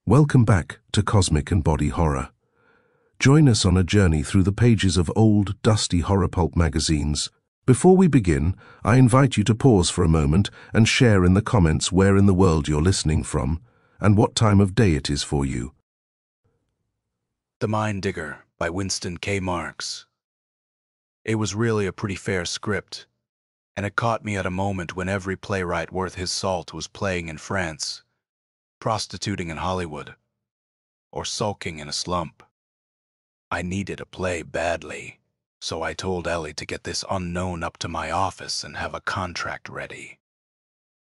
Welcome back to Cosmic and Body Horror. Join us on a journey through the pages of old, dusty horror pulp magazines. Before we begin, I invite you to pause for a moment and share in the comments where in the world you're listening from and what time of day it is for you. The Mind Digger by Winston K. Marks. It was really a pretty fair script, and it caught me at a moment when every playwright worth his salt was playing in France, prostituting in Hollywood, or sulking in a slump. I needed a play badly, so I told Ellie to get this unknown up to my office and have a contract ready.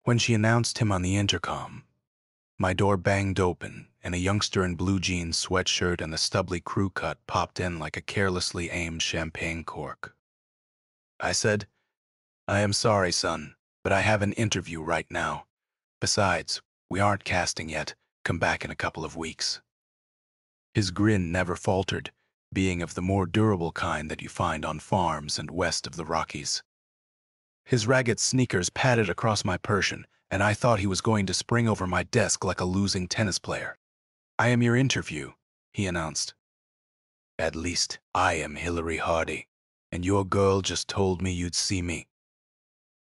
When she announced him on the intercom, my door banged open, and a youngster in blue jeans sweatshirt and a stubbly crew cut popped in like a carelessly aimed champagne cork. I said, "I am sorry, son, but I have an interview right now. Besides, we aren't casting yet. Come back in a couple of weeks." His grin never faltered, being of the more durable kind that you find on farms and west of the Rockies. His ragged sneakers padded across my Persian, and I thought he was going to spring over my desk like a losing tennis player. "I am your interview," he announced. "At least I am Hillary Hardy, and your girl just told me you'd see me."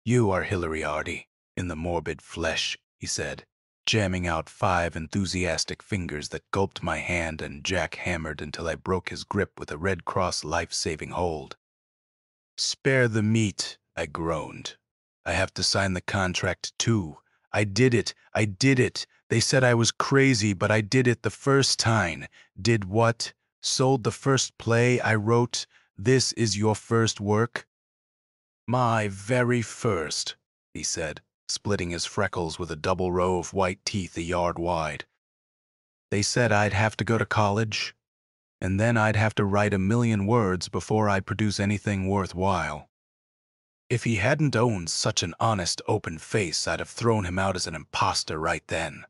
"You are Hillary Hardy, in the morbid flesh," he said, jamming out 5 enthusiastic fingers that gulped my hand and jackhammered until I broke his grip with a Red Cross life-saving hold. "Spare the meat," I groaned. "I have to sign the contract too. I did it. I did it. They said I was crazy, but I did it the first time." "Did what?" "Sold the first play I wrote. This is your first work?" "My very first," he said, splitting his freckles with a double row of white teeth a yard wide. "They said I'd have to go to college, and then I'd have to write 1,000,000 words before I'd produce anything worthwhile." If he hadn't owned such an honest, open face, I'd have thrown him out as an imposter right then.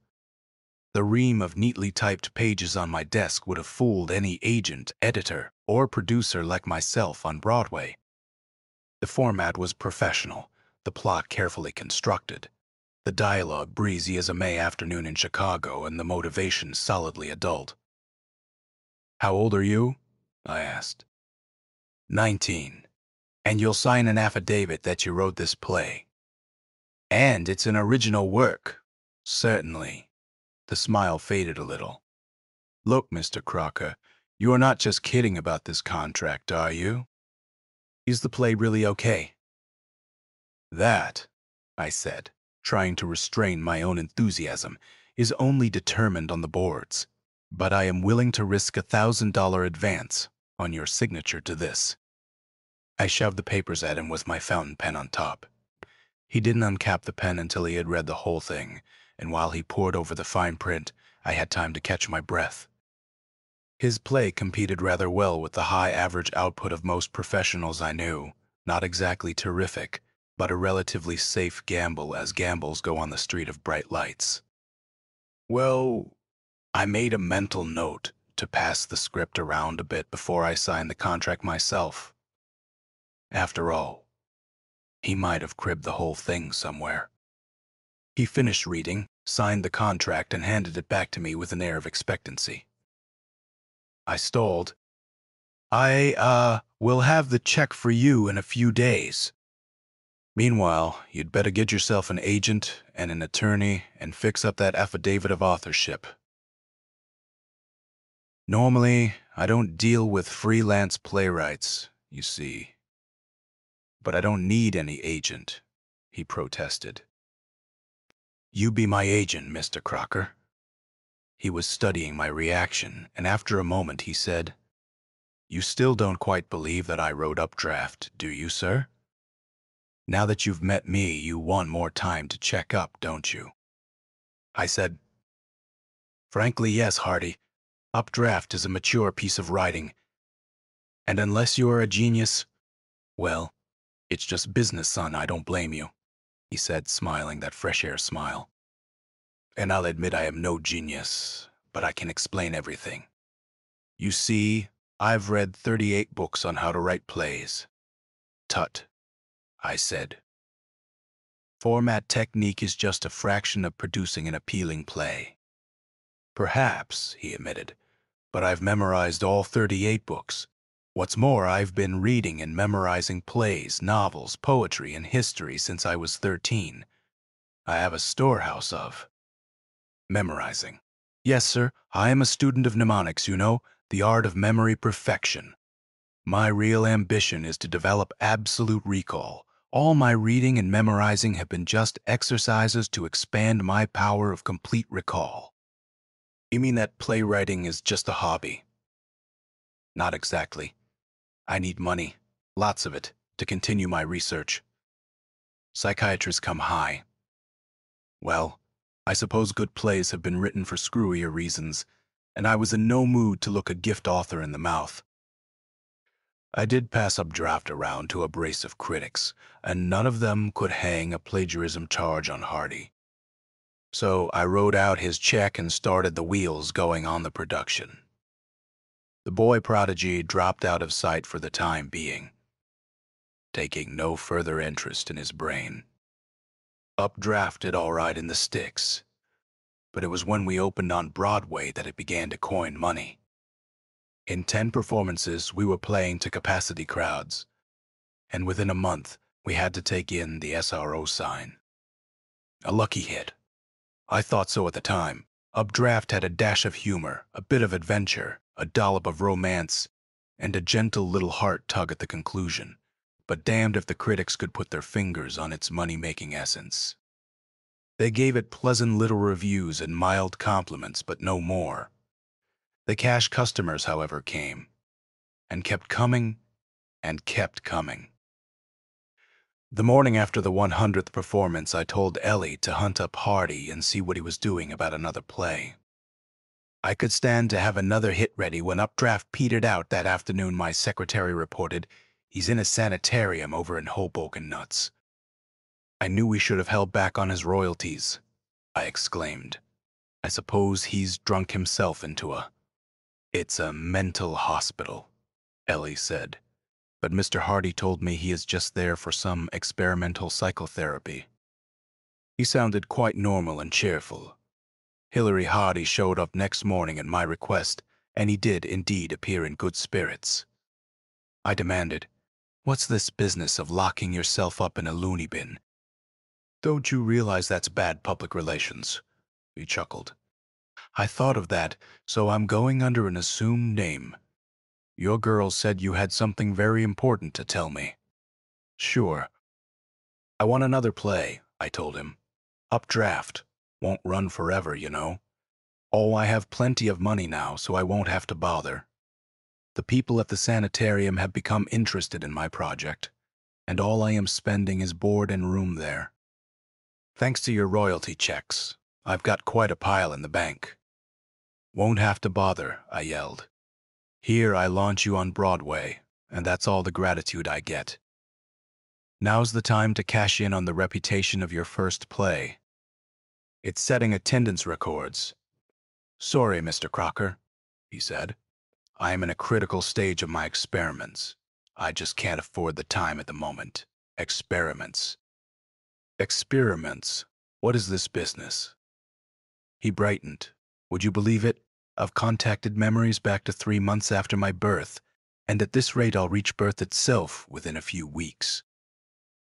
The ream of neatly typed pages on my desk would have fooled any agent, editor, or producer like myself on Broadway. The format was professional, the plot carefully constructed, the dialogue breezy as a May afternoon in Chicago, and the motivation solidly adult. "How old are you?" I asked. 19. "And you'll sign an affidavit that you wrote this play?" "And it's an original work." "Certainly." The smile faded a little. "Look, Mr. Crocker, you are not just kidding about this contract, are you? Is the play really okay?" "That," I said, trying to restrain my own enthusiasm, "is only determined on the boards. But I am willing to risk $1,000 advance on your signature to this." I shoved the papers at him with my fountain pen on top. He didn't uncap the pen until he had read the whole thing, and while he pored over the fine print, I had time to catch my breath. His play competed rather well with the high average output of most professionals I knew. Not exactly terrific, but a relatively safe gamble as gambles go on the street of bright lights. Well, I made a mental note to pass the script around a bit before I signed the contract myself. After all, he might have cribbed the whole thing somewhere. He finished reading, signed the contract, and handed it back to me with an air of expectancy. I stalled. "I will have the check for you in a few days. Meanwhile, you'd better get yourself an agent and an attorney and fix up that affidavit of authorship." "Normally, I don't deal with freelance playwrights, you see." "But I don't need any agent," he protested. "You be my agent, Mr. Crocker." He was studying my reaction, and after a moment he said, "You still don't quite believe that I wrote Updraft, do you, sir? Now that you've met me, you want more time to check up, don't you?" I said, "Frankly, yes, Hardy. Updraft is a mature piece of writing, and unless you are a genius, well, it's just business, son. I don't blame you," he said, smiling that fresh air smile. "And I'll admit I am no genius, but I can explain everything. You see, I've read 38 books on how to write plays." "Tut," I said. "Format technique is just a fraction of producing an appealing play. Perhaps, he admitted, but I've memorized all 38 books. What's more, I've been reading and memorizing plays, novels, poetry, and history since I was 13. I have a storehouse of memorizing. Yes, sir, I am a student of mnemonics, you know, the art of memory perfection. My real ambition is to develop absolute recall. All my reading and memorizing have been just exercises to expand my power of complete recall. You mean that playwriting is just a hobby? Not exactly. I need money, lots of it, to continue my research. Psychiatrists come high. Well, I suppose good plays have been written for screwier reasons, and I was in no mood to look a gift author in the mouth. I did pass updraft around to a brace of critics, and none of them could hang a plagiarism charge on Hardy. So I wrote out his check and started the wheels going on the production. The boy prodigy dropped out of sight for the time being, taking no further interest in his brain. Updrafted all right in the sticks, but it was when we opened on Broadway that it began to coin money. In 10 performances, we were playing to capacity crowds, and within a month, we had to take in the SRO sign. A lucky hit. I thought so at the time. Updraft had a dash of humor, a bit of adventure, a dollop of romance, and a gentle little heart tug at the conclusion. But damned if the critics could put their fingers on its money-making essence. They gave it pleasant little reviews and mild compliments, but no more. The cash customers, however, came, and kept coming, and kept coming. The morning after the 100th performance, I told Ellie to hunt up Hardy and see what he was doing about another play. I could stand to have another hit ready when Updraft petered out that afternoon. My secretary reported, "He's in a sanitarium over in Hoboken Nuts." I knew we should have held back on his royalties, I exclaimed. I suppose he's drunk himself into a... It's a mental hospital, Ellie said. But Mr. Hardy told me he is just there for some experimental psychotherapy. He sounded quite normal and cheerful. Hilary Hardy showed up next morning at my request, and he did indeed appear in good spirits. I demanded, "What's this business of locking yourself up in a loony bin?" "Don't you realize that's bad public relations?" He chuckled. "I thought of that, so I'm going under an assumed name. Your girl said you had something very important to tell me." "Sure." "I want another play," I told him. "Updraft. Won't run forever, you know. Oh, I have plenty of money now, so I won't have to bother. The people at the sanitarium have become interested in my project, and all I am spending is board and room there. Thanks to your royalty checks, I've got quite a pile in the bank." "Won't have to bother," I yelled. "Here I launch you on Broadway, and that's all the gratitude I get. Now's the time to cash in on the reputation of your first play. It's setting attendance records." "Sorry, Mr. Crocker," he said. "I am in a critical stage of my experiments. I just can't afford the time at the moment. Experiments." "Experiments? What is this business?" He brightened. "Would you believe it? I've contacted memories back to 3 months after my birth, and at this rate I'll reach birth itself within a few weeks."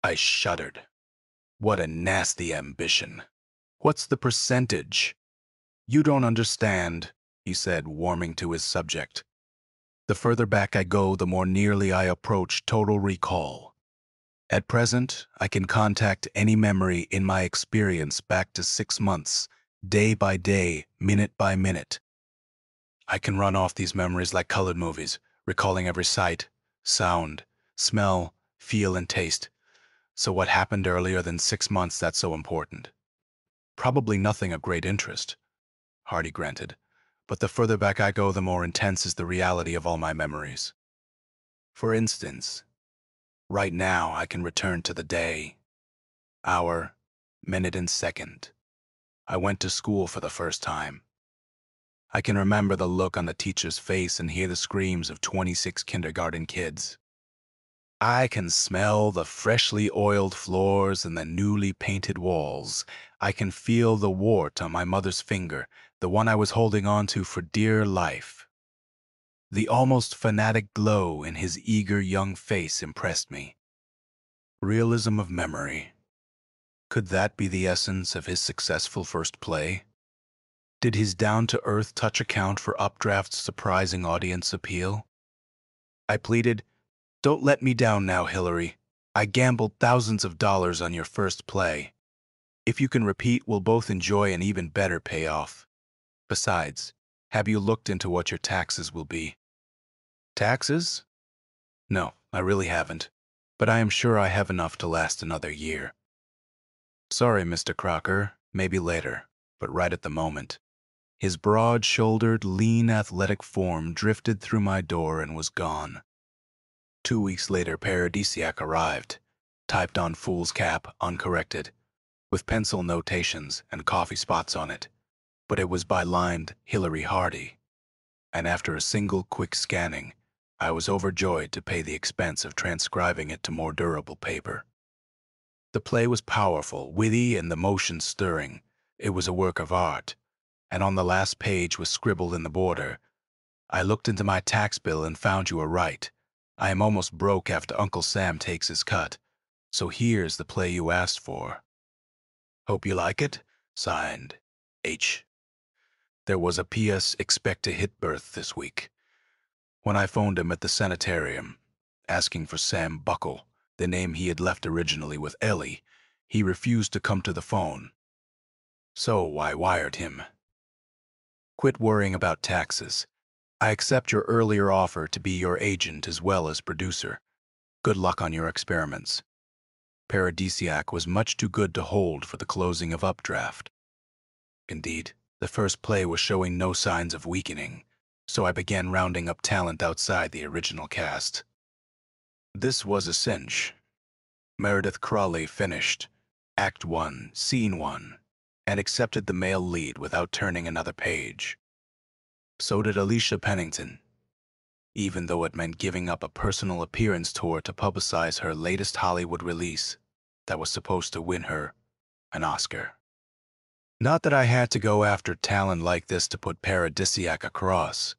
I shuddered. What a nasty ambition. "What's the percentage?" "You don't understand," he said, warming to his subject. "The further back I go, the more nearly I approach total recall. At present, I can contact any memory in my experience back to 6 months, day by day, minute by minute. I can run off these memories like colored movies, recalling every sight, sound, smell, feel, and taste. So what happened earlier than 6 months that's so important?" "Probably nothing of great interest," Hardy granted. "But the further back I go, the more intense is the reality of all my memories. For instance, right now I can return to the day, hour, minute, and second I went to school for the first time. I can remember the look on the teacher's face and hear the screams of 26 kindergarten kids. I can smell the freshly oiled floors and the newly painted walls. I can feel the wart on my mother's finger, the one I was holding on to for dear life. The almost fanatic glow in his eager young face impressed me. Realism of memory. Could that be the essence of his successful first play? Did his down-to-earth touch account for Updraft's surprising audience appeal? I pleaded, "Don't let me down now, Hillary. I gambled thousands of dollars on your first play. If you can repeat, we'll both enjoy an even better payoff. Besides, have you looked into what your taxes will be?" Taxes? No, I really haven't, but I am sure I have enough to last another year. Sorry, Mr. Crocker, maybe later, but right at the moment. His broad-shouldered, lean, athletic form drifted through my door and was gone. 2 weeks later, Paradisiac arrived, typed on foolscap, uncorrected, with pencil notations and coffee spots on it, but it was bylined Hillary Hardy, and after a single quick scanning, I was overjoyed to pay the expense of transcribing it to more durable paper. The play was powerful, witty, and the motion stirring. It was a work of art, and on the last page was scribbled in the border, "I looked into my tax bill and found you were right. I am almost broke after Uncle Sam takes his cut, so here's the play you asked for. Hope you like it. Signed, H." There was a P.S. Expect to hit birth this week. When I phoned him at the sanitarium, asking for Sam Buckle, the name he had left originally with Ellie, he refused to come to the phone. So I wired him. "Quit worrying about taxes. I accept your earlier offer to be your agent as well as producer. Good luck on your experiments." Paradisiac was much too good to hold for the closing of Updraft. Indeed, the first play was showing no signs of weakening, so I began rounding up talent outside the original cast. This was a cinch. Meredith Crawley finished Act 1, Scene 1, and accepted the male lead without turning another page. So did Alicia Pennington, even though it meant giving up a personal appearance tour to publicize her latest Hollywood release that was supposed to win her an Oscar. Not that I had to go after talent like this to put Paradisiac across.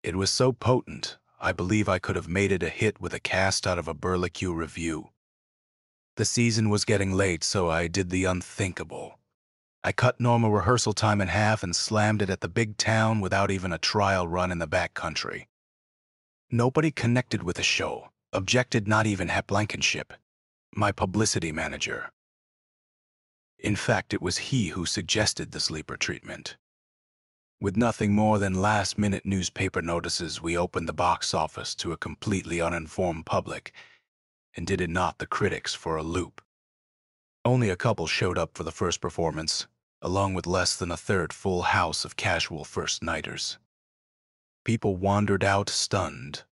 It was so potent, I believe I could have made it a hit with a cast out of a Burlicue review. The season was getting late, so I did the unthinkable. I cut normal rehearsal time in half and slammed it at the big town without even a trial run in the back country. Nobody connected with the show, objected not even Hep Blankenship, my publicity manager. In fact, it was he who suggested the sleeper treatment. With nothing more than last-minute newspaper notices, we opened the box office to a completely uninformed public, and did it not the critics for a loop. Only a couple showed up for the first performance, along with less than a third full house of casual first-nighters. People wandered out stunned.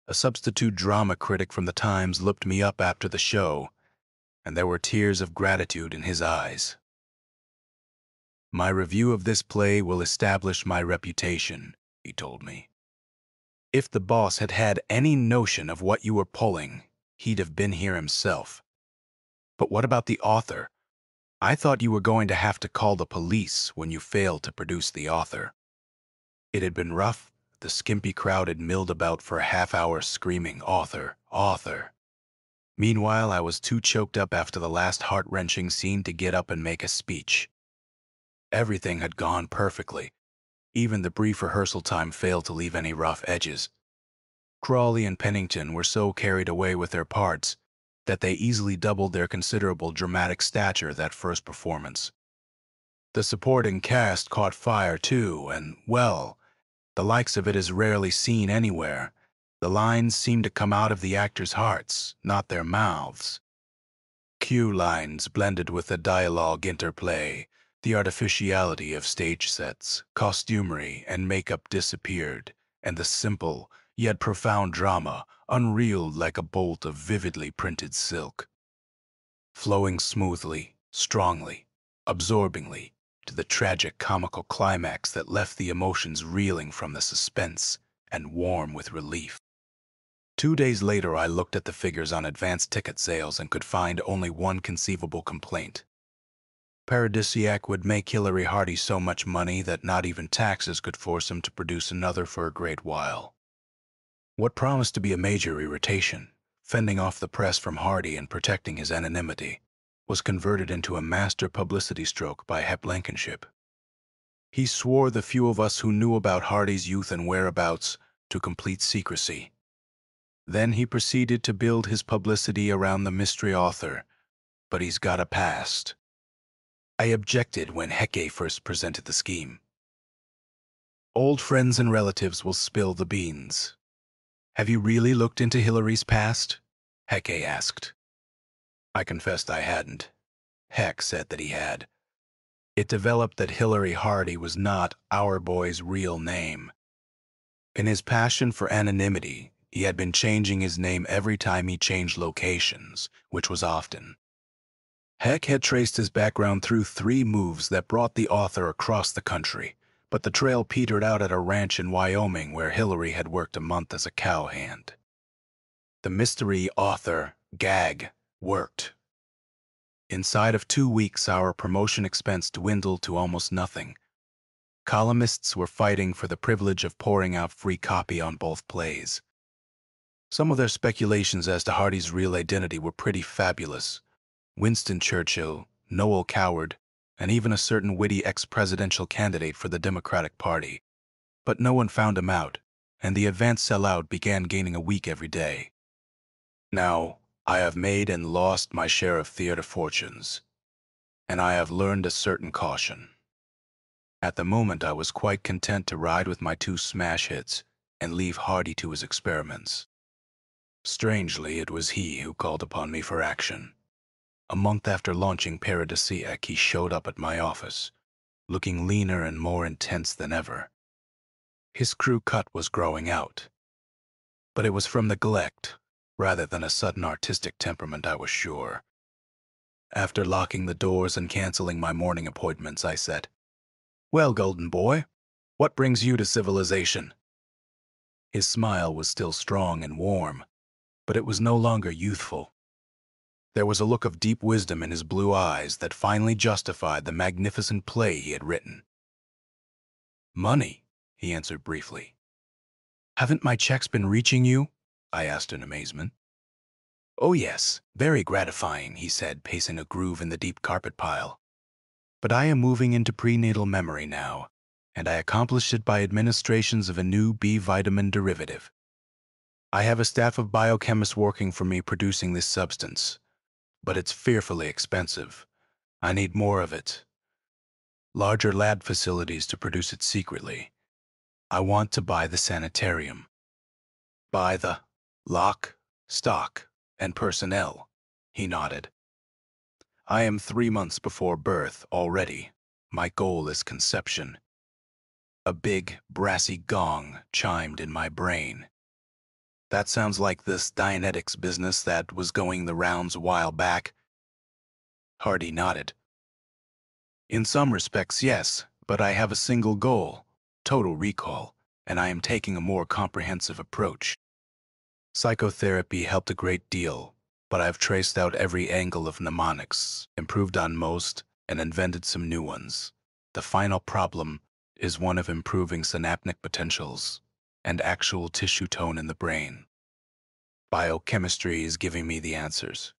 A substitute drama critic from the Times looked me up after the show, and there were tears of gratitude in his eyes. "My review of this play will establish my reputation," he told me. "If the boss had had any notion of what you were pulling, he'd have been here himself. But what about the author? I thought you were going to have to call the police when you failed to produce the author." It had been rough. The skimpy crowd had milled about for a half-hour screaming, "Author, author." Meanwhile, I was too choked up after the last heart-wrenching scene to get up and make a speech. Everything had gone perfectly. Even the brief rehearsal time failed to leave any rough edges. Crawley and Pennington were so carried away with their parts that they easily doubled their considerable dramatic stature that first performance. The supporting cast caught fire too, and, well, the likes of it is rarely seen anywhere. The lines seemed to come out of the actors' hearts, not their mouths. Cue lines blended with the dialogue interplay. The artificiality of stage sets, costumery, and makeup disappeared, and the simple, yet profound drama unreeled like a bolt of vividly printed silk, flowing smoothly, strongly, absorbingly, to the tragic comical climax that left the emotions reeling from the suspense and warm with relief. 2 days later, I looked at the figures on advance ticket sales and could find only one conceivable complaint. Paradisiac would make Hillary Hardy so much money that not even taxes could force him to produce another for a great while. What promised to be a major irritation, fending off the press from Hardy and protecting his anonymity, was converted into a master publicity stroke by Hep Blankenship. He swore the few of us who knew about Hardy's youth and whereabouts to complete secrecy. Then he proceeded to build his publicity around the mystery author, but he's got a past. I objected when Hecke first presented the scheme. Old friends and relatives will spill the beans. Have you really looked into Hillary's past? Hecke asked. I confessed I hadn't. Heck said that he had. It developed that Hillary Hardy was not our boy's real name. In his passion for anonymity, he had been changing his name every time he changed locations, which was often. Heck had traced his background through 3 moves that brought the author across the country, but the trail petered out at a ranch in Wyoming where Hillary had worked a month as a cowhand. The mystery author gag worked. Inside of 2 weeks, our promotion expense dwindled to almost nothing. Columnists were fighting for the privilege of pouring out free copy on both plays. Some of their speculations as to Hardy's real identity were pretty fabulous. Winston Churchill, Noel Coward, and even a certain witty ex-presidential candidate for the Democratic Party. But no one found him out, and the advanced sellout began gaining a week every day. Now, I have made and lost my share of theater fortunes, and I have learned a certain caution. At the moment, I was quite content to ride with my 2 smash hits and leave Hardy to his experiments. Strangely, it was he who called upon me for action. A month after launching Paradisiac, he showed up at my office, looking leaner and more intense than ever. His crew cut was growing out, but it was from neglect rather than a sudden artistic temperament, I was sure. After locking the doors and canceling my morning appointments, I said, "Well, golden boy, what brings you to civilization?" His smile was still strong and warm, but it was no longer youthful. There was a look of deep wisdom in his blue eyes that finally justified the magnificent play he had written. "Money," he answered briefly. "Haven't my checks been reaching you?" I asked in amazement. "Oh yes, very gratifying," he said, pacing a groove in the deep carpet pile. "But I am moving into prenatal memory now, and I accomplished it by administrations of a new B vitamin derivative. I have a staff of biochemists working for me producing this substance, but it's fearfully expensive. I need more of it. Larger lab facilities to produce it secretly. I want to buy the sanitarium. Buy the lock, stock, and personnel," he nodded. "I am 3 months before birth already. My goal is conception." A big, brassy gong chimed in my brain. "That sounds like this Dianetics business that was going the rounds a while back." Hardy nodded. "In some respects, yes, but I have a single goal, total recall, and I am taking a more comprehensive approach. Psychotherapy helped a great deal, but I've traced out every angle of mnemonics, improved on most, and invented some new ones. The final problem is one of improving synaptic potentials and actual tissue tone in the brain. Biochemistry is giving me the answers.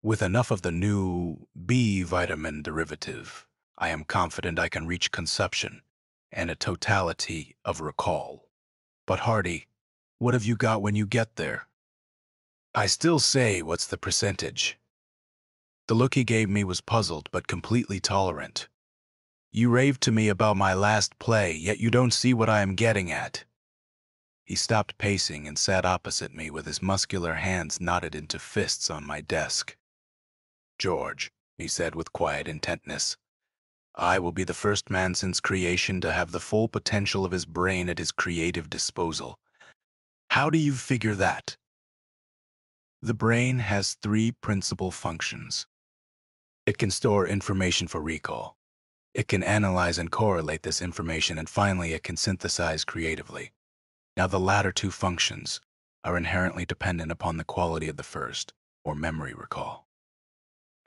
With enough of the new B vitamin derivative, I am confident I can reach conception and a totality of recall. But Hardy, what have you got when you get there?" I still say, "What's the percentage?" The look he gave me was puzzled but completely tolerant. "You raved to me about my last play, yet you don't see what I am getting at." He stopped pacing and sat opposite me with his muscular hands knotted into fists on my desk. "George," he said with quiet intentness, "I will be the first man since creation to have the full potential of his brain at his creative disposal. How do you figure that?" The brain has 3 principal functions. It can store information for recall. It can analyze and correlate this information, and finally it can synthesize creatively. Now the latter 2 functions are inherently dependent upon the quality of the first, or memory recall.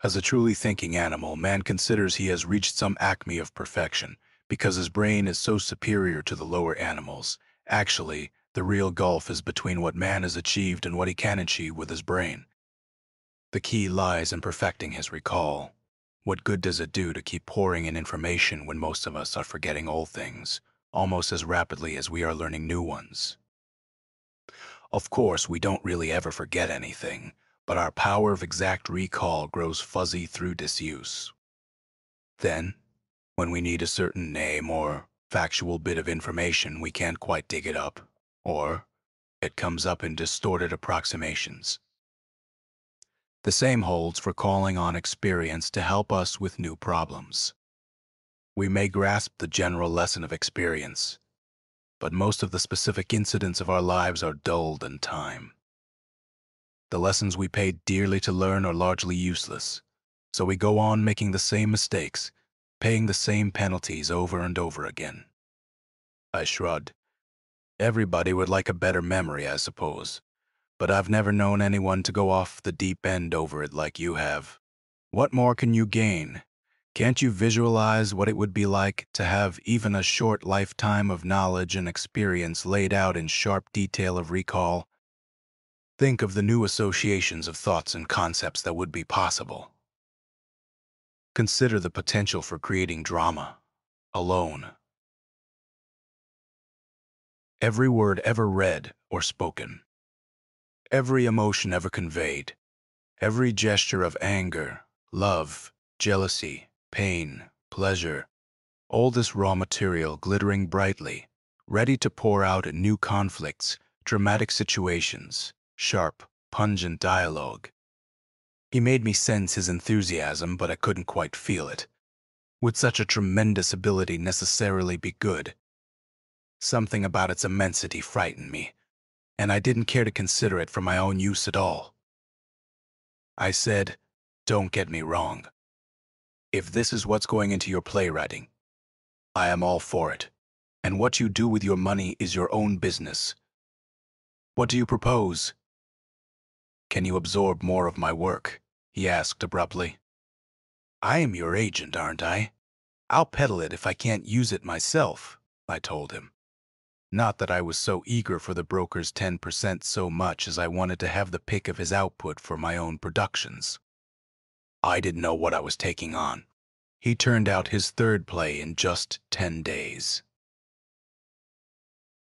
As a truly thinking animal, man considers he has reached some acme of perfection because his brain is so superior to the lower animals. Actually, the real gulf is between what man has achieved and what he can achieve with his brain. The key lies in perfecting his recall. What good does it do to keep pouring in information when most of us are forgetting old things almost as rapidly as we are learning new ones? Of course, we don't really ever forget anything, but our power of exact recall grows fuzzy through disuse. Then, when we need a certain name or factual bit of information, we can't quite dig it up, or it comes up in distorted approximations. The same holds for calling on experience to help us with new problems. We may grasp the general lesson of experience, but most of the specific incidents of our lives are dulled in time. The lessons we paid dearly to learn are largely useless, so we go on making the same mistakes, paying the same penalties over and over again. I shrugged. Everybody would like a better memory, I suppose, but I've never known anyone to go off the deep end over it like you have. What more can you gain? Can't you visualize what it would be like to have even a short lifetime of knowledge and experience laid out in sharp detail of recall? Think of the new associations of thoughts and concepts that would be possible. Consider the potential for creating drama, alone. Every word ever read or spoken, every emotion ever conveyed, every gesture of anger, love, jealousy, pain, pleasure, all this raw material glittering brightly, ready to pour out in new conflicts, dramatic situations, sharp, pungent dialogue. He made me sense his enthusiasm, but I couldn't quite feel it. Would such a tremendous ability necessarily be good? Something about its immensity frightened me, and I didn't care to consider it for my own use at all. I said, "Don't get me wrong. If this is what's going into your playwriting, I am all for it, and what you do with your money is your own business. What do you propose?" "Can you absorb more of my work?" he asked abruptly. "I am your agent, aren't I? I'll peddle it if I can't use it myself," I told him. Not that I was so eager for the broker's 10% so much as I wanted to have the pick of his output for my own productions. I didn't know what I was taking on. He turned out his third play in just 10 days.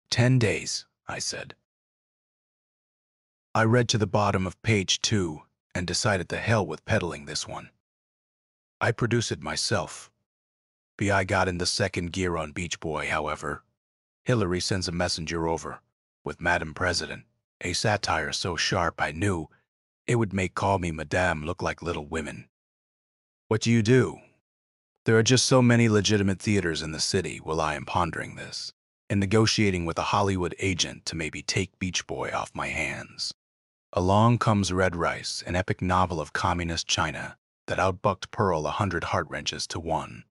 10 days, I said. I read to the bottom of page 2 and decided to hell with peddling this one. I produce it myself. B.I. got in the second gear on Beach Boy, however. Hillary sends a messenger over, with Madam President, a satire so sharp I knew it would make Call Me Madame look like Little Women. What do you do? There are just so many legitimate theaters in the city while I am pondering this, and negotiating with a Hollywood agent to maybe take Beach Boy off my hands. Along comes Red Rice, an epic novel of communist China that outbucked Pearl 100 heart-wrenches to 1.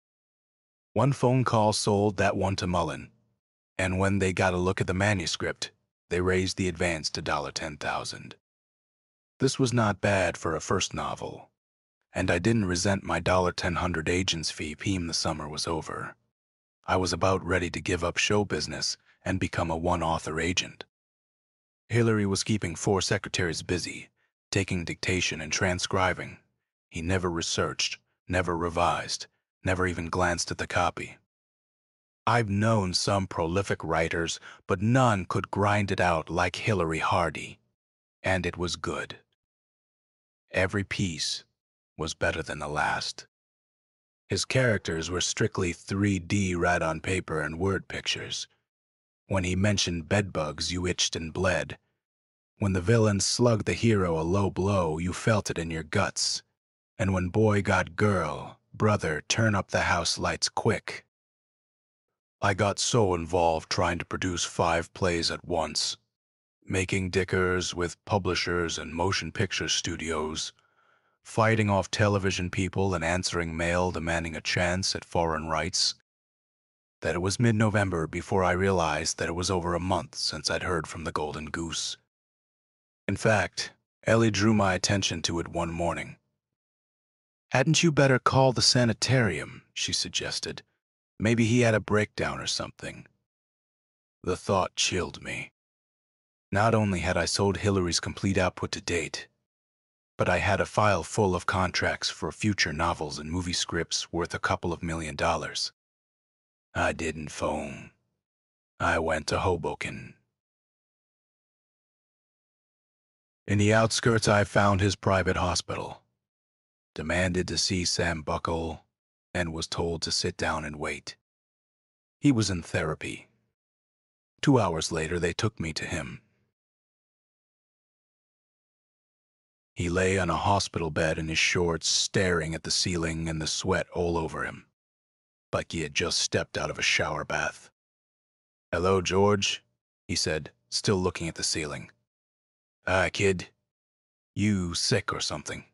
One phone call sold that one to Mullen, and when they got a look at the manuscript, they raised the advance to $10,000. This was not bad for a first novel, and I didn't resent my $1,000 agent's fee the summer was over. I was about ready to give up show business and become a one-author agent. Hillary was keeping 4 secretaries busy, taking dictation and transcribing. He never researched, never revised, never even glanced at the copy. I've known some prolific writers, but none could grind it out like Hillary Hardy, and it was good. Every piece was better than the last. His characters were strictly 3D right on paper and word pictures. When he mentioned bedbugs, you itched and bled. When the villain slugged the hero a low blow, you felt it in your guts. And when boy got girl, brother, turn up the house lights quick. I got so involved trying to produce 5 plays at once, making dickers with publishers and motion picture studios, fighting off television people and answering mail demanding a chance at foreign rights, that it was mid-November before I realized that it was over a month since I'd heard from the Golden Goose. In fact, Ellie drew my attention to it one morning. Hadn't you better call the sanitarium, she suggested. Maybe he had a breakdown or something. The thought chilled me. Not only had I sold Hillary's complete output to date, but I had a file full of contracts for future novels and movie scripts worth a couple of $1 million. I didn't phone. I went to Hoboken. In the outskirts, I found his private hospital, demanded to see Sam Buckle, and was told to sit down and wait. He was in therapy. 2 hours later, they took me to him. He lay on a hospital bed in his shorts, staring at the ceiling and the sweat all over him, like he had just stepped out of a shower bath. "Hello, George," he said, still looking at the ceiling. "Ah, kid. You sick or something?"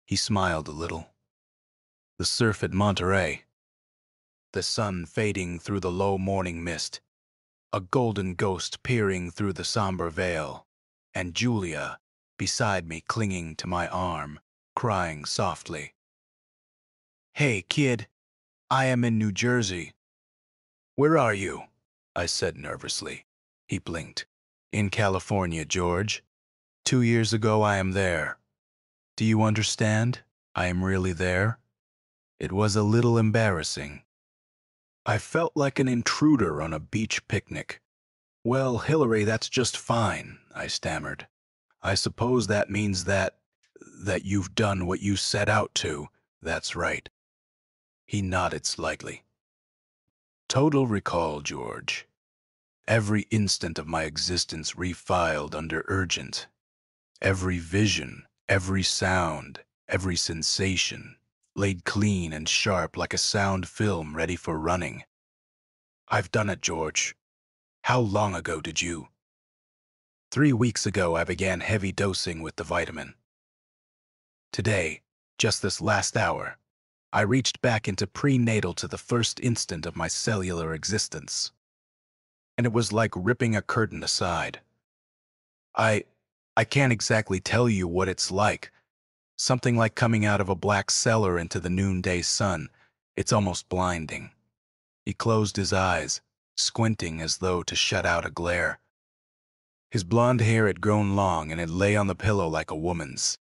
He smiled a little. The surf at Monterey, the sun fading through the low morning mist, a golden ghost peering through the somber veil, and Julia beside me clinging to my arm, crying softly. "Hey, kid, I am in New Jersey." "Where are you?" I said nervously. He blinked. "In California, George. 2 years ago I am there. Do you understand? I am really there." It was a little embarrassing. I felt like an intruder on a beach picnic. "Well, Hillary, that's just fine," I stammered. "I suppose that means that you've done what you set out to." "That's right." He nodded slightly. "Total recall, George. Every instant of my existence refiled under urgent. Every vision, every sound, every sensation, laid clean and sharp like a sound film ready for running. I've done it, George. How long ago did you?" 3 weeks ago, I began heavy dosing with the vitamin. Today, just this last hour, I reached back into prenatal to the first instant of my cellular existence. And it was like ripping a curtain aside. I can't exactly tell you what it's like. Something like coming out of a black cellar into the noonday sun. It's almost blinding. He closed his eyes, squinting as though to shut out a glare. His blonde hair had grown long and it lay on the pillow like a woman's.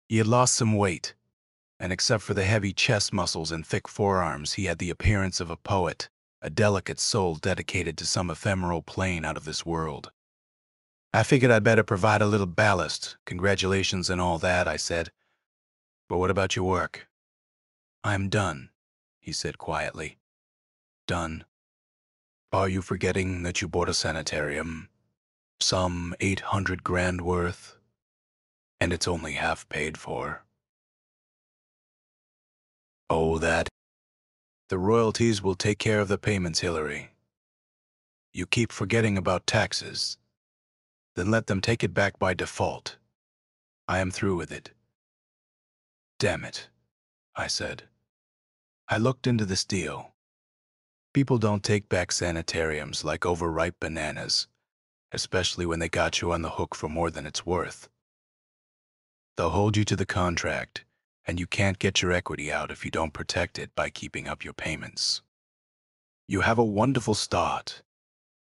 He had lost some weight, and except for the heavy chest muscles and thick forearms, he had the appearance of a poet, a delicate soul dedicated to some ephemeral plane out of this world. "I figured I'd better provide a little ballast. Congratulations and all that," I said. "But what about your work?" "I'm done," he said quietly. "Done? Are you forgetting that you bought a sanitarium? Some 800 grand worth? And it's only half paid for." "Oh, that. The royalties will take care of the payments, Hillary. You keep forgetting about taxes. Then let them take it back by default. I am through with it." "Damn it," I said. I looked into this deal. People don't take back sanitariums like overripe bananas, especially when they got you on the hook for more than it's worth. They'll hold you to the contract, and you can't get your equity out if you don't protect it by keeping up your payments. You have a wonderful start,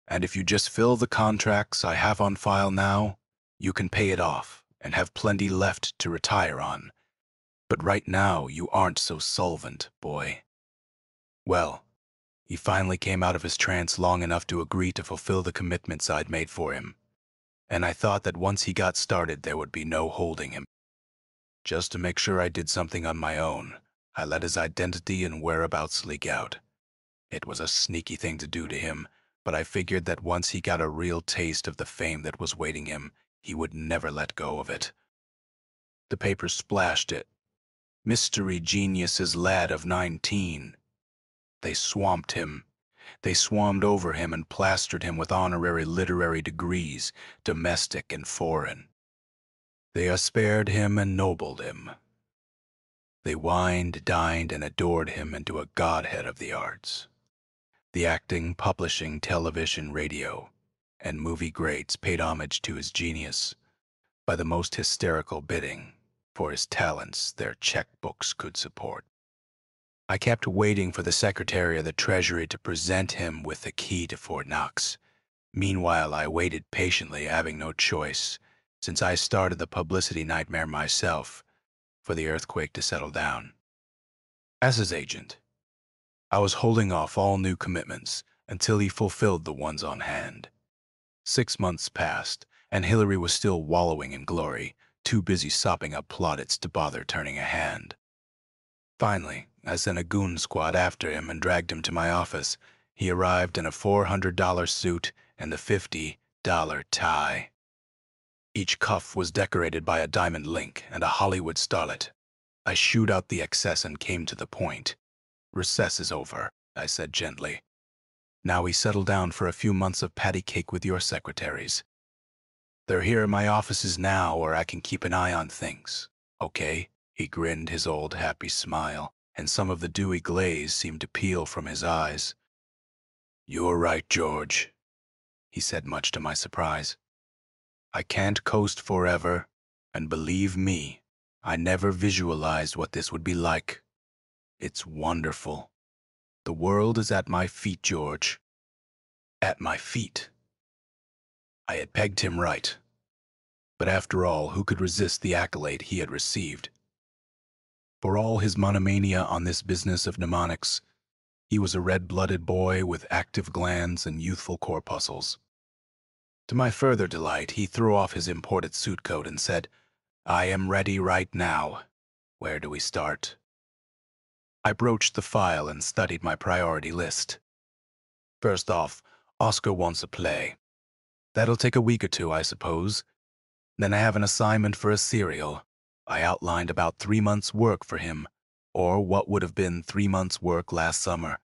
and if you just fill the contracts I have on file now, you can pay it off and have plenty left to retire on. But right now, you aren't so solvent, boy. Well, he finally came out of his trance long enough to agree to fulfill the commitments I'd made for him, and I thought that once he got started, there would be no holding him. Just to make sure I did something on my own, I let his identity and whereabouts leak out. It was a sneaky thing to do to him, but I figured that once he got a real taste of the fame that was waiting him, he would never let go of it. The papers splashed it. "Mystery Genius's lad of 19. They swamped him. They swarmed over him and plastered him with honorary literary degrees, domestic and foreign. They spared him and nobled him. They wined, dined, and adored him into a godhead of the arts. The acting, publishing, television, radio, and movie greats paid homage to his genius by the most hysterical bidding. for his talents their checkbooks could support. I kept waiting for the Secretary of the Treasury to present him with the key to Fort Knox. Meanwhile, I waited patiently, having no choice, since I started the publicity nightmare myself, for the earthquake to settle down. As his agent, I was holding off all new commitments until he fulfilled the ones on hand. 6 months passed, and Hillary was still wallowing in glory, too busy sopping up plaudits to bother turning a hand. Finally, I sent a goon squad after him and dragged him to my office. He arrived in a $400 suit and a $50 tie. Each cuff was decorated by a diamond link and a Hollywood starlet. I shooed out the excess and came to the point. "Recess is over," I said gently. "Now we settle down for a few months of patty cake with your secretaries. They're here in my offices now, or I can keep an eye on things. Okay?" He grinned his old happy smile, and some of the dewy glaze seemed to peel from his eyes. "You're right, George," he said, much to my surprise. "I can't coast forever, and believe me, I never visualized what this would be like. It's wonderful. The world is at my feet, George. At my feet." I had pegged him right. But after all, who could resist the accolade he had received? For all his monomania on this business of mnemonics, he was a red-blooded boy with active glands and youthful corpuscles. To my further delight, he threw off his imported suit coat and said, "I am ready right now. Where do we start?" I broached the file and studied my priority list. First off, Oscar wants a play. That'll take a week or two, I suppose. Then I have an assignment for a serial. I outlined about 3 months' work for him, or what would have been 3 months' work last summer.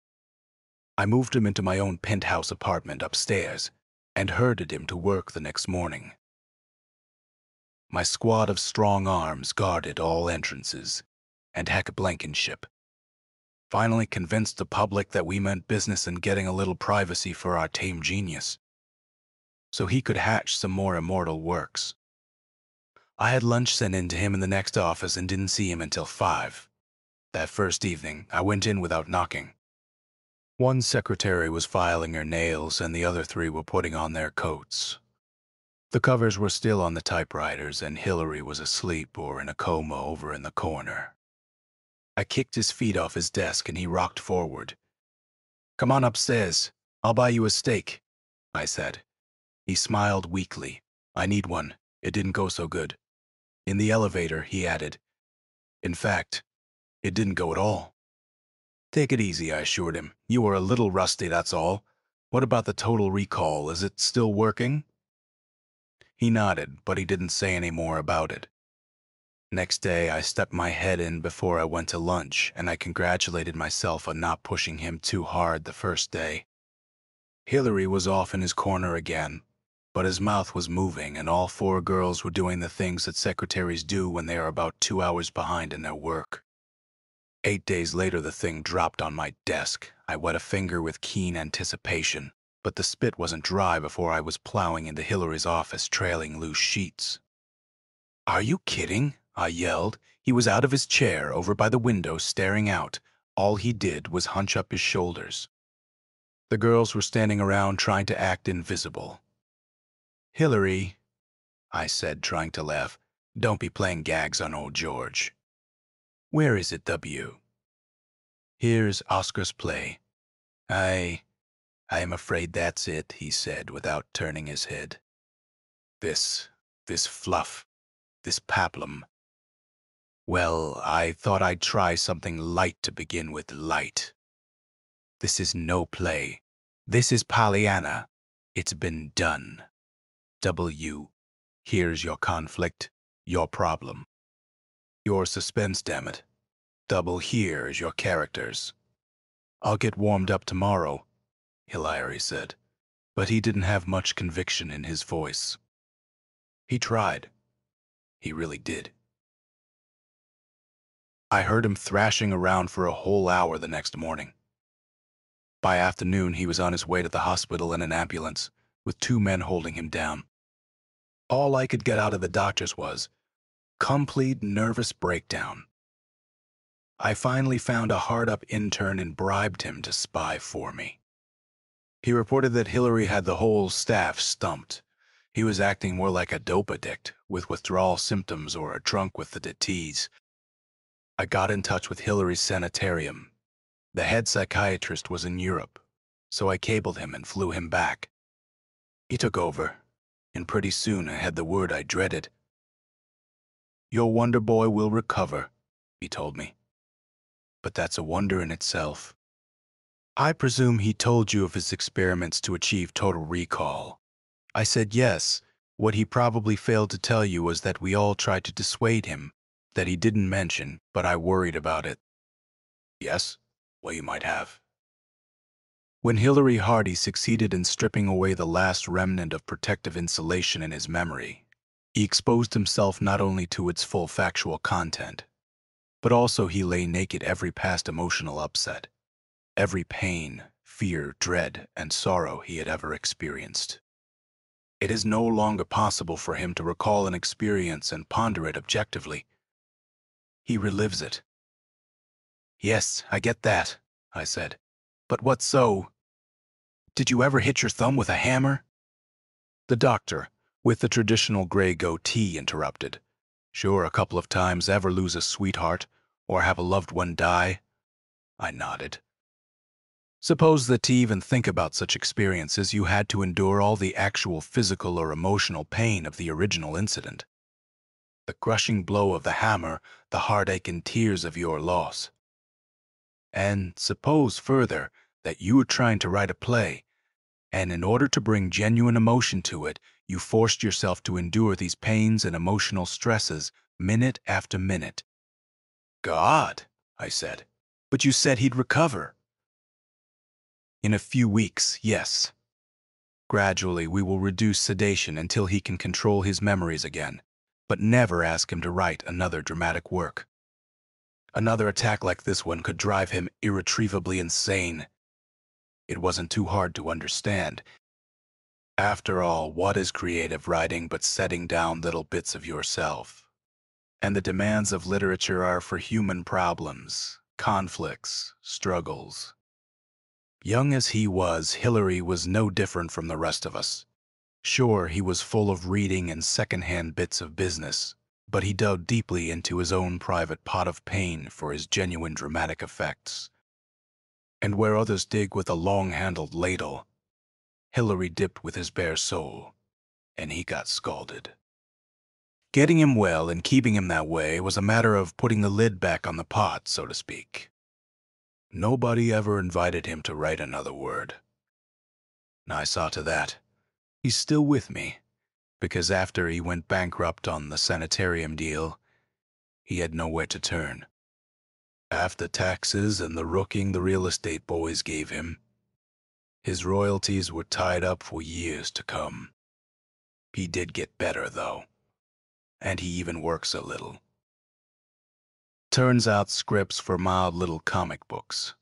I moved him into my own penthouse apartment upstairs and herded him to work the next morning. My squad of strong arms guarded all entrances, and heck Blankenship. Finally convinced the public that we meant business and getting a little privacy for our tame genius, so he could hatch some more immortal works. I had lunch sent in to him in the next office and didn't see him until 5. That first evening, I went in without knocking. One secretary was filing her nails and the other 3 were putting on their coats. The covers were still on the typewriters and Hillary was asleep or in a coma over in the corner. I kicked his feet off his desk and he rocked forward. "Come on upstairs. I'll buy you a steak," I said. He smiled weakly. "I need one. It didn't go so good." In the elevator, he added, "In fact, it didn't go at all." "Take it easy," I assured him. "You were a little rusty, that's all. What about the total recall? Is it still working?" He nodded, but he didn't say any more about it. Next day, I stuck my head in before I went to lunch, and I congratulated myself on not pushing him too hard the first day. Hillary was off in his corner again, but his mouth was moving, and all 4 girls were doing the things that secretaries do when they are about 2 hours behind in their work. 8 days later, the thing dropped on my desk. I wet a finger with keen anticipation, but the spit wasn't dry before I was plowing into Hillary's office, trailing loose sheets. "Are you kidding?" I yelled. He was out of his chair, over by the window, staring out. All he did was hunch up his shoulders. The girls were standing around trying to act invisible. "Hillary," I said, trying to laugh, "don't be playing gags on old George." "Where is it, W?" "Here's Oscar's play." I am afraid that's it," he said without turning his head. This fluff, this paplum. Well, I thought I'd try something light to begin with. Light. This is no play. This is Pollyanna. It's been done. W, here's your conflict, your problem. Your suspense, damn it. Double, here's your characters. "I'll get warmed up tomorrow," Hilary said, but he didn't have much conviction in his voice. He tried. He really did. I heard him thrashing around for a whole hour the next morning. By afternoon, he was on his way to the hospital in an ambulance, with 2 men holding him down. All I could get out of the doctors was, Complete nervous breakdown. I finally found a hard-up intern and bribed him to spy for me. He reported that Hillary had the whole staff stumped. He was acting more like a dope addict, with withdrawal symptoms or a drunk with the disease. I got in touch with Hillary's sanitarium. The head psychiatrist was in Europe, so I cabled him and flew him back. He took over, and pretty soon I had the word I dreaded. "Your wonder boy will recover," he told me. But that's a wonder in itself. I presume he told you of his experiments to achieve total recall. I said yes. What he probably failed to tell you was that we all tried to dissuade him, that he didn't mention, but I worried about it. Yes? Well, you might have. When Hillary Hardy succeeded in stripping away the last remnant of protective insulation in his memory, he exposed himself not only to its full factual content, but also he lay naked every past emotional upset, every pain, fear, dread, and sorrow he had ever experienced. It is no longer possible for him to recall an experience and ponder it objectively. He relives it. "Yes, I get that," I said. "But what so? Did you ever hit your thumb with a hammer?" The doctor, with the traditional gray goatee, interrupted. "Sure, a couple of times. Ever lose a sweetheart or have a loved one die?" I nodded. Suppose that to even think about such experiences you had to endure all the actual physical or emotional pain of the original incident. The crushing blow of the hammer, the heartache and tears of your loss. And suppose further that you were trying to write a play, and in order to bring genuine emotion to it, you forced yourself to endure these pains and emotional stresses minute after minute. "God," I said, "but you said he'd recover." "In a few weeks, yes. Gradually, we will reduce sedation until he can control his memories again, but never ask him to write another dramatic work. Another attack like this one could drive him irretrievably insane." It wasn't too hard to understand. After all, what is creative writing but setting down little bits of yourself? And the demands of literature are for human problems, conflicts, struggles. Young as he was, Hillary was no different from the rest of us. Sure, he was full of reading and second-hand bits of business, but he dug deeply into his own private pot of pain for his genuine dramatic effects. And where others dig with a long-handled ladle, Hillary dipped with his bare soul, and he got scalded. Getting him well and keeping him that way was a matter of putting the lid back on the pot, so to speak. Nobody ever invited him to write another word. I saw to that. He's still with me, because after he went bankrupt on the sanitarium deal, he had nowhere to turn. After taxes and the rooking the real estate boys gave him, his royalties were tied up for years to come. He did get better, though, and he even works a little. Turns out scripts for mild little comic books.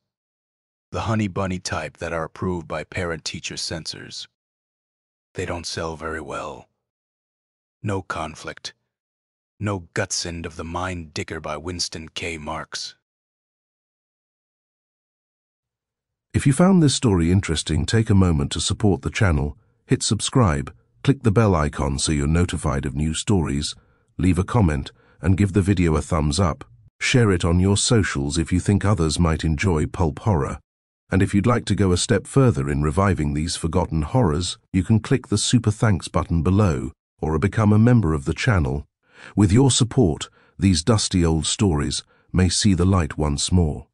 The honey bunny type that are approved by parent-teacher censors. They don't sell very well. No conflict. No guts end of the mind digger by Winston K. Marks. If you found this story interesting, take a moment to support the channel, hit subscribe, click the bell icon so you're notified of new stories, leave a comment, and give the video a thumbs up. Share it on your socials if you think others might enjoy pulp horror. And if you'd like to go a step further in reviving these forgotten horrors, you can click the super thanks button below or become a member of the channel. With your support, these dusty old stories may see the light once more.